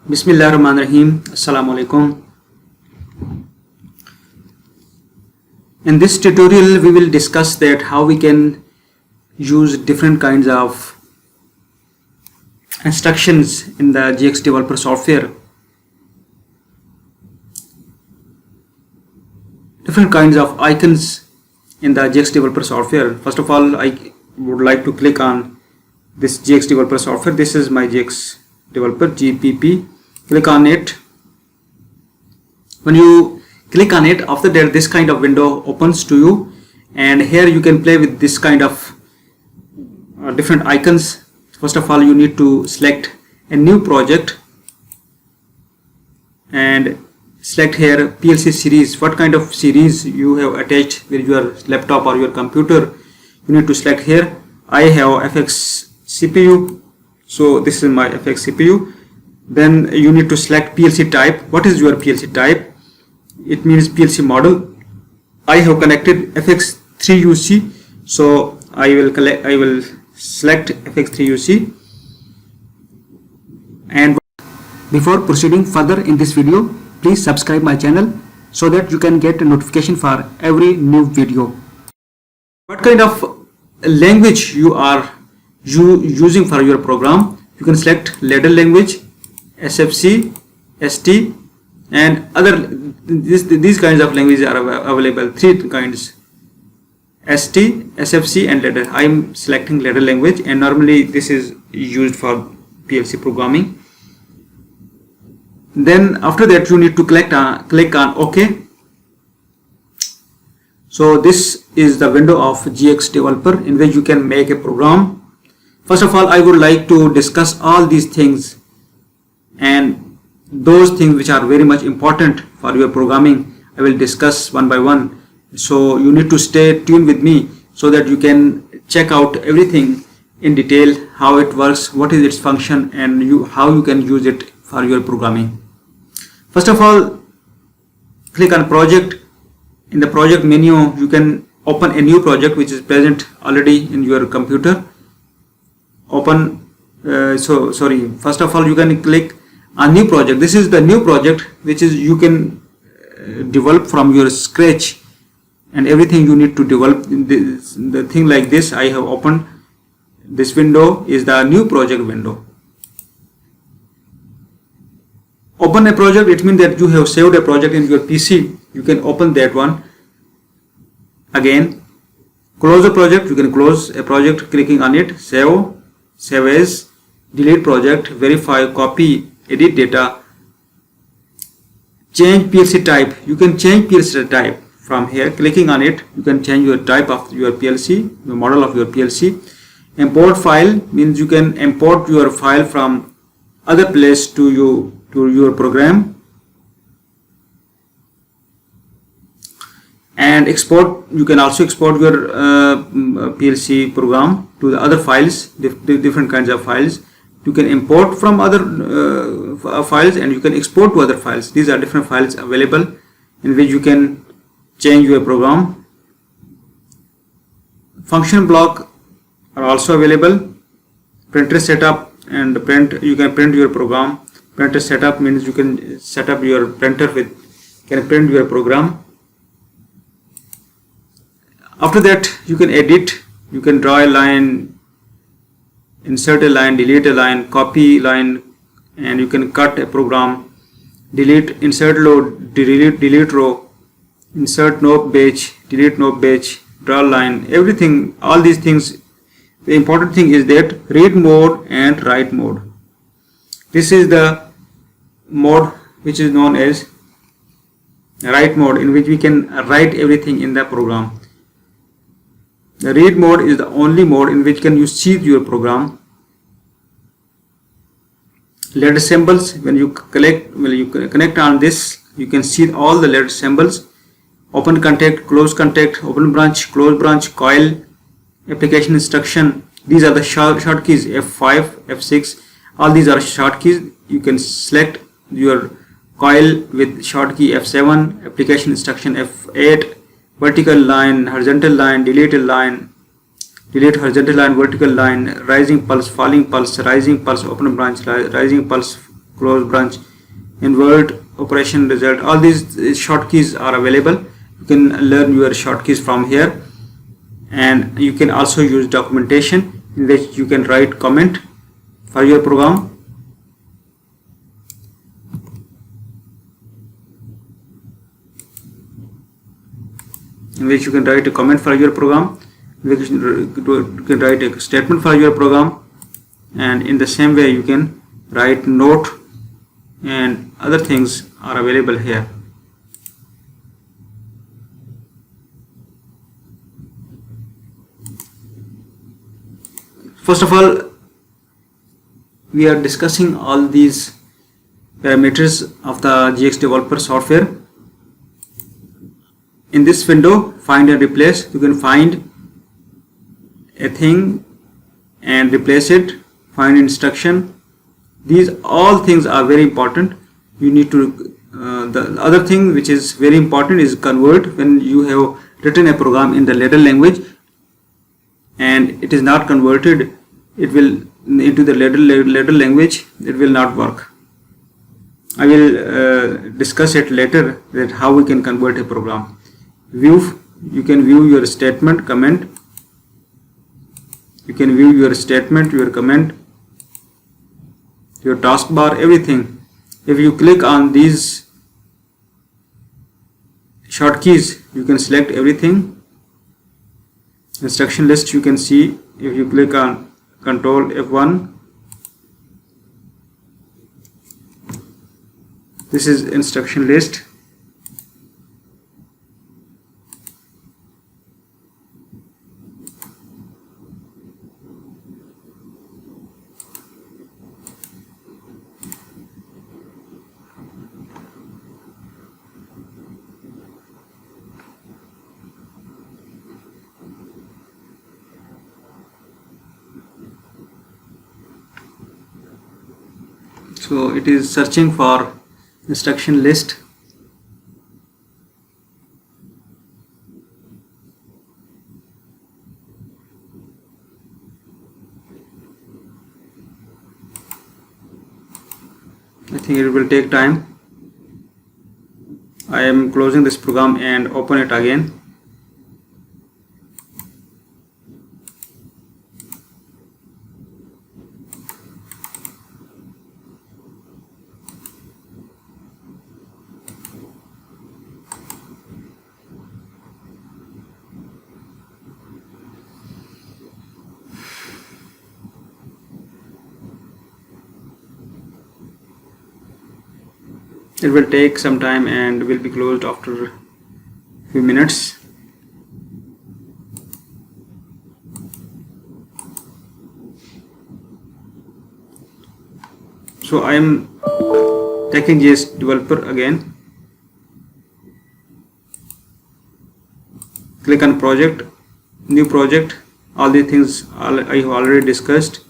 Bismillahirrahmanirrahim. Assalamu alaikum. In this tutorial we will discuss that how we can use different kinds of instructions in the GX developer software. Different kinds of icons in the GX developer software. First of all, I would like to click on this GX developer software. This is my GX developer GPP. Click on it. When you click on it, after that this kind of window opens to you, and here you can play with this kind of different icons. First of all, you need to select a new project and select here PLC series. What kind of series you have attached with your laptop or your computer, you need to select here. I have FX CPU, so this is my FX CPU. Then you need to select PLC type. What is your PLC type? It means PLC model. I have connected FX3UC, so I will select FX3UC. And before proceeding further in this video, please subscribe my channel so that you can get a notification for every new video. What kind of language you are using for your program? You can select ladder language, SFC, ST, and other. These kinds of languages are available. Three kinds: ST, SFC, and ladder. I am selecting ladder language, and normally this is used for PLC programming. Then after that you need to click on OK. So this is the window of GX developer in which you can make a program. First of all, I would like to discuss all these things and those things which are very much important for your programming. I will discuss one by one. So you need to stay tuned with me so that you can check out everything in detail, how it works, what is its function, and how you can use it for your programming. First of all, click on project. In the project menu, you can open a new project which is present already in your computer. First of all, you can click on new project. This is the new project which is you can develop from your scratch, and everything you need to develop. The thing like this I have opened. This window is the new project window. Open a project, it means that you have saved a project in your PC. You can open that one. Again, close the project. You can close a project clicking on it. Save as, delete project, verify, copy, edit data, change PLC type. You can change PLC type from here. Clicking on it, you can change your type of your PLC, the model of your PLC. Import file means you can import your file from other place to your program. And export, you can also export your PLC program to the other files, different kinds of files. You can import from other files, and you can export to other files. These are different files available in which you can change your program. Function block are also available. Printer setup and print. You can print your program. Printer setup means you can set up your printer can print your program. After that, you can edit. You can draw a line, insert a line, delete a line, copy line, and you can cut a program. Delete, insert row, delete row, insert no page, delete no page, draw line, everything, all these things. The important thing is that read mode and write mode. This is the mode which is known as write mode, in which we can write everything in the program. The read mode is the only mode in which you see your program. Ladder symbols, when you connect on this, you can see all the ladder symbols. Open contact, close contact, open branch, close branch, coil, application instruction. These are the short keys, F5, F6. All these are short keys. You can select your coil with short key F7, application instruction F8, vertical line, horizontal line, delete a line, delete horizontal line, vertical line, rising pulse, falling pulse, rising pulse, open branch, rising pulse, close branch, invert operation result. All these shortkeys are available. You can learn your shortkeys from here, and you can also use documentation in which you can write comment for your program. In which you can write a comment for your program, you can write a statement for your program, and in the same way you can write note, and other things are available here. First of all, we are discussing all these parameters of the GX developer software. In this window, find and replace, you can find a thing and replace it, find instruction. These all things are very important. You need to the other thing which is very important is convert. When you have written a program in the ladder language and it is not converted, it will into the ladder language, it will not work. I will discuss it later, that how we can convert a program. View, you can view your statement, comment. You can view your statement, your comment, your taskbar, everything. If you click on these shortkeys, you can select everything. Instruction list you can see if you click on Control F1. This is instruction list. So it is searching for instruction list. I think it will take time. I am closing this program and open it again. It will take some time and will be closed after a few minutes. So I am taking GX developer again. Click on project, new project. All these things I have already discussed.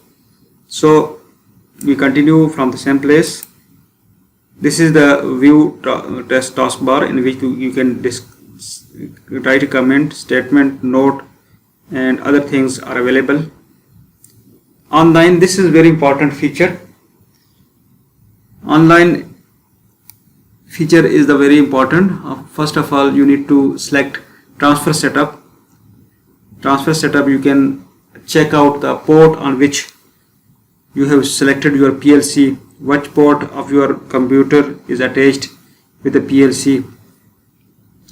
So we continue from the same place. This is the view test taskbar in which you can write a comment, statement, note, and other things are available. Online, this is very important feature. Online feature is the very important. First of all, you need to select transfer setup. Transfer setup, you can check out the port on which you have selected your PLC. Which port of your computer is attached with the PLC.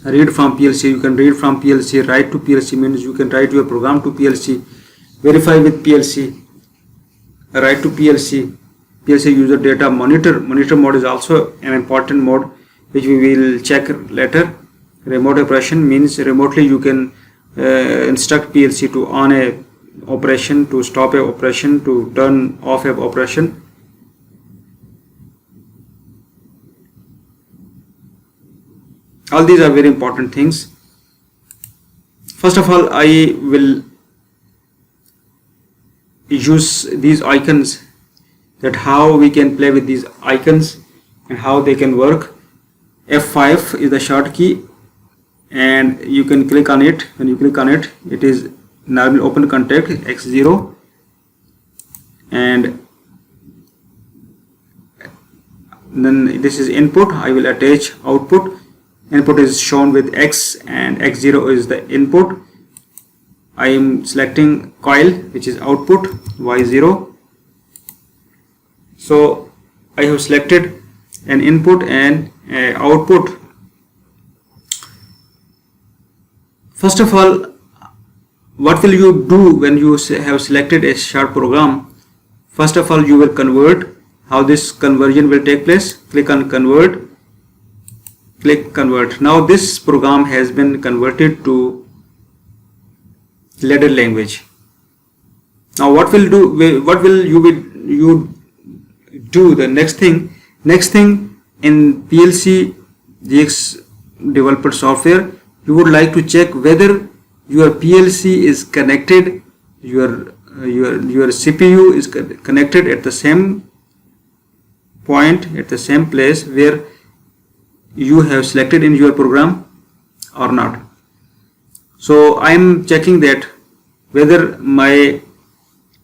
Read from PLC, you can read from PLC. Write to PLC means you can write your program to PLC. Verify with PLC. Write to PLC. PLC user data monitor. Monitor mode is also an important mode which we will check later. Remote operation means remotely you can instruct PLC to on a operation, to stop a operation, to turn off a operation. All these are very important things. First of all, I will use these icons, that how we can play with these icons and how they can work. F5 is the short key and you can click on it. When you click on it, it is normally open contact X0, and then this is input. I will attach output. Input is shown with X and X0 is the input. I am selecting coil, which is output, Y0. So I have selected an input and output. First of all, what will you do when you have selected a short program? First of all, you will convert. How this conversion will take place? Click on convert. Click convert. Now this program has been converted to ladder language. Now what will you do? The next thing in PLC GX developer software, you would like to check whether your PLC is connected, your CPU is connected at the same point, at the same place where you have selected in your program or not. So I am checking that whether my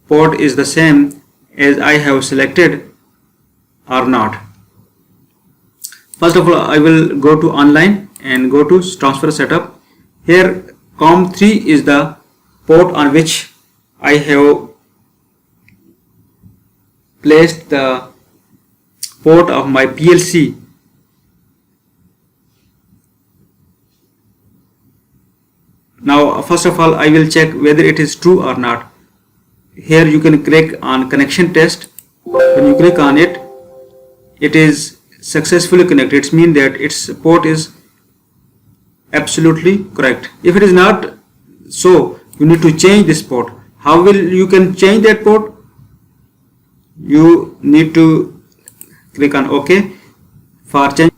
port is the same as I have selected or not. First of all, I will go to online and go to transfer setup. Here COM3 is the port on which I have placed the port of my PLC. Now first of all, I will check whether it is true or not. Here you can click on connection test. When you click on it, it is successfully connected. It means that its port is absolutely correct. If it is not so, you need to change this port. How will you can change that port? You need to click on OK for change.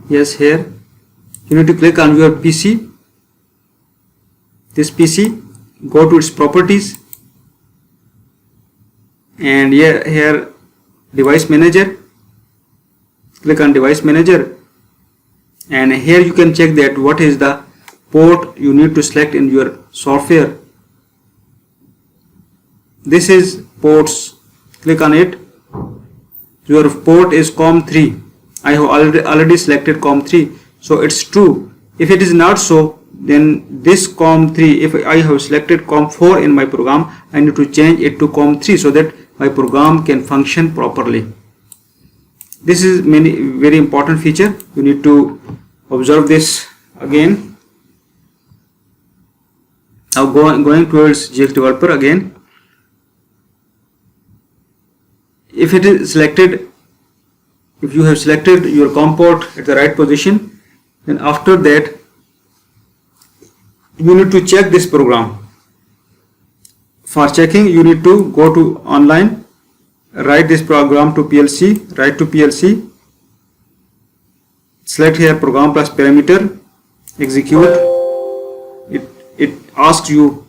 Yes, here you need to click on your PC, this PC, go to its properties, and here device manager, click on device manager, and here you can check that what is the port you need to select in your software. This is ports, click on it. Your port is COM3. I have already selected COM3, so it's true. If it is not so, then this COM3, if I have selected COM4 in my program, I need to change it to COM3 so that my program can function properly. This is very important feature. You need to observe this again. Now going towards GX developer again. If it is selected, if you have selected your COM port at the right position, then after that you need to check this program. For checking, you need to go to online, write this program to PLC, write to PLC, select here program plus parameter, execute. It asks you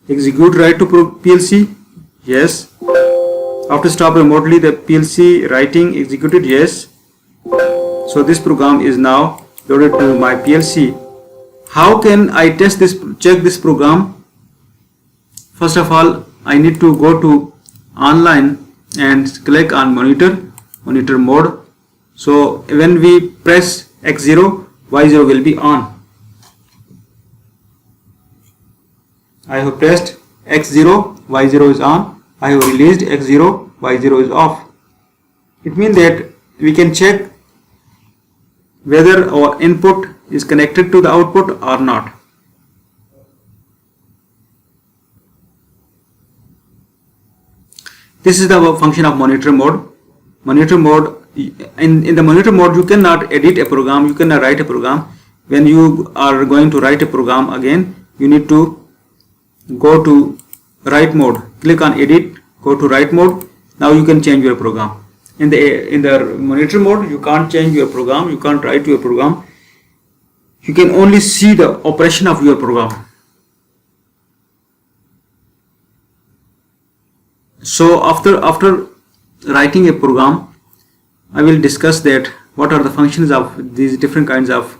execute write to PLC, yes. After stop remotely, the PLC writing executed, yes. So this program is now loaded to my PLC. How can I test this, check this program? First of all, I need to go to online and click on monitor mode. So when we press X0, Y0 will be on. I have pressed X0, Y0 is on. I have released X0, Y0 is off. It means that we can check whether our input is connected to the output or not. This is the function of monitor mode. Monitor mode, in the monitor mode you cannot edit a program, you cannot write a program. When you are going to write a program again, you need to go to write mode, click on edit, go to write mode. Now you can change your program. In the monitor mode, you can't change your program, you can't write your program. You can only see the operation of your program. So after writing a program, I will discuss that what are the functions of these different kinds of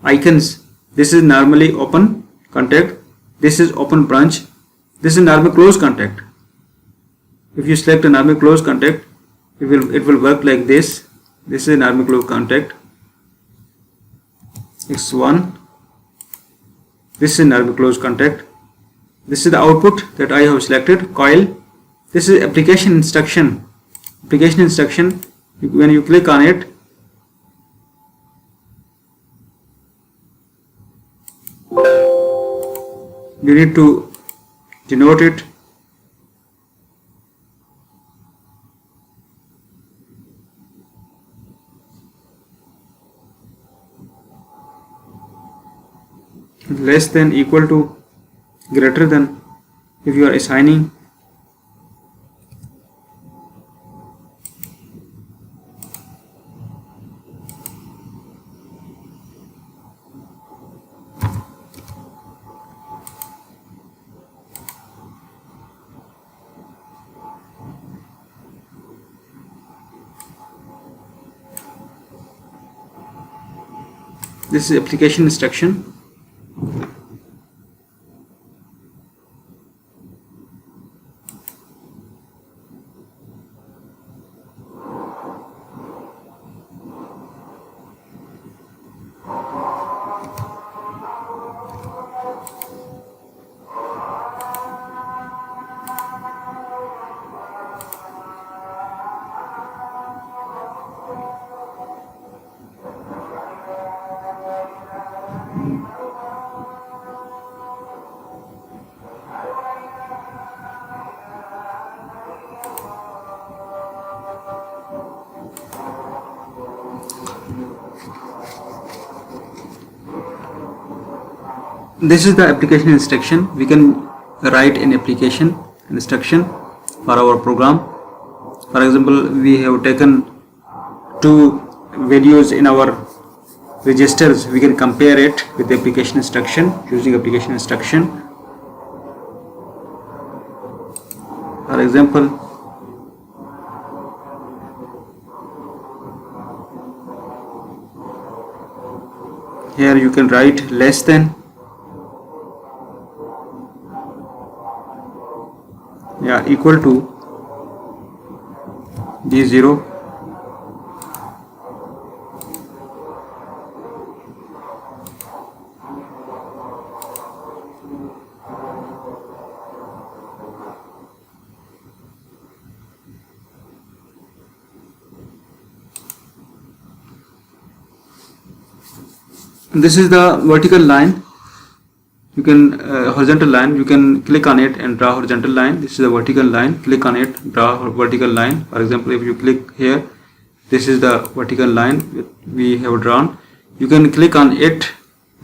icons This is normally open contact. This is open branch. This is normally closed contact. If you select a normally closed contact, it will work like this. This is normally closed contact. X1. This is normally closed contact. This is the output that I have selected, coil. This is application instruction. Application instruction, when you click on it, you need to denote it. Less than, equal to, greater than, if you are assigning. This is application instruction. This is the application instruction. We can write an application instruction for our program. For example, we have taken two values in our registers. We can compare it with the application instruction using application instruction. For example, here you can write less than, equal to D0, this is the vertical line. You can horizontal line, you can click on it and draw horizontal line. This is the vertical line. Click on it, draw vertical line. For example, if you click here, this is the vertical line we have drawn. You can click on it.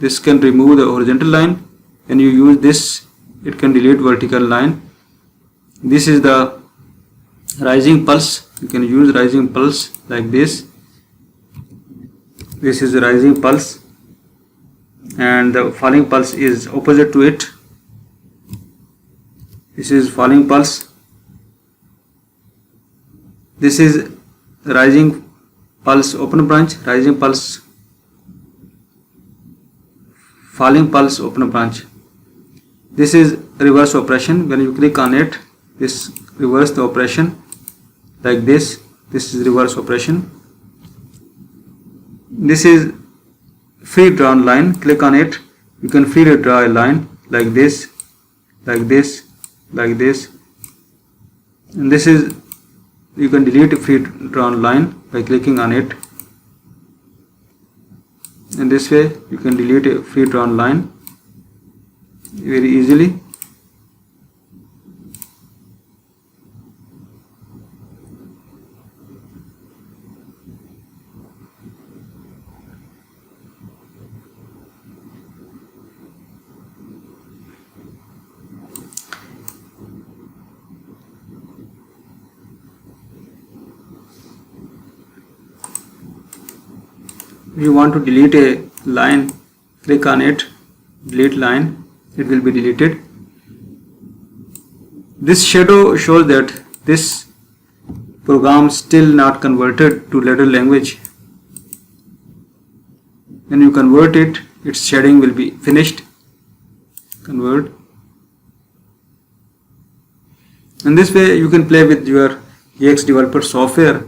This can remove the horizontal line. When you use this, it can delete vertical line. This is the rising pulse. You can use rising pulse like this. This is the rising pulse, and the falling pulse is opposite to it. This is falling pulse. This is rising pulse open branch, rising pulse, falling pulse open branch. This is reverse operation. When you click on it, this reverse the operation like this. This is reverse operation. This is free drawn line. Click on it. You can freely draw a line like this, like this, like this. And this is, you can delete a free drawn line by clicking on it. In this way, you can delete a free drawn line very easily. If you want to delete a line, click on it, delete line, it will be deleted. This shadow shows that this program still not converted to ladder language. When you convert it, its shading will be finished. Convert. In this way you can play with your EX developer software.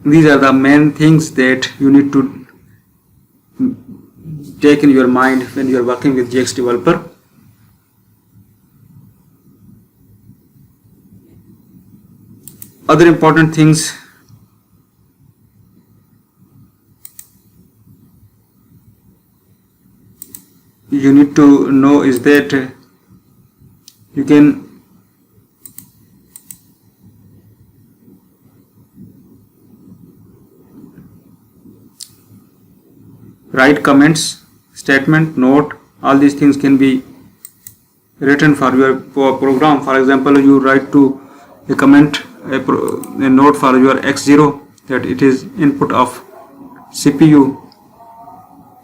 These are the main things that you need to take in your mind when you are working with GX developer. Other important things you need to know is that you can write comments, statement, note. All these things can be written for your program. For example, you write to a comment, a note for your X0 that it is input of CPU.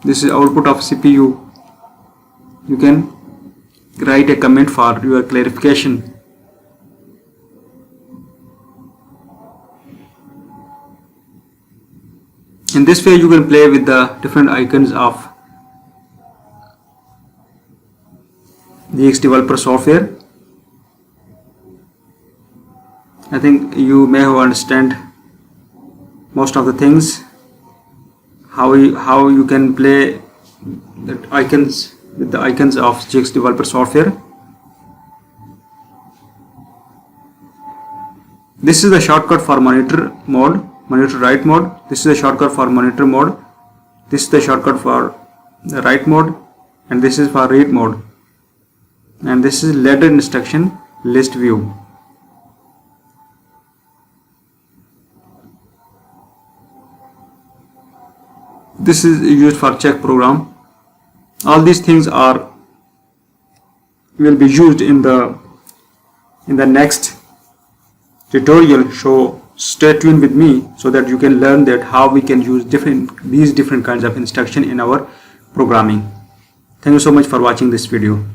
This is output of CPU. You can write a comment for your clarification. In this way you can play with the different icons of the GX developer software. I think you may have understand most of the things, how you can play the icons with the icons of GX developer software. This is the shortcut for monitor mode, monitor write mode. This is the shortcut for monitor mode. This is the shortcut for the write mode, and this is for read mode. And this is ladder instruction list view. This is used for check program. All these things will be used in the next tutorial. So stay tuned with me so that you can learn that how we can use these different kinds of instruction in our programming. Thank you so much for watching this video.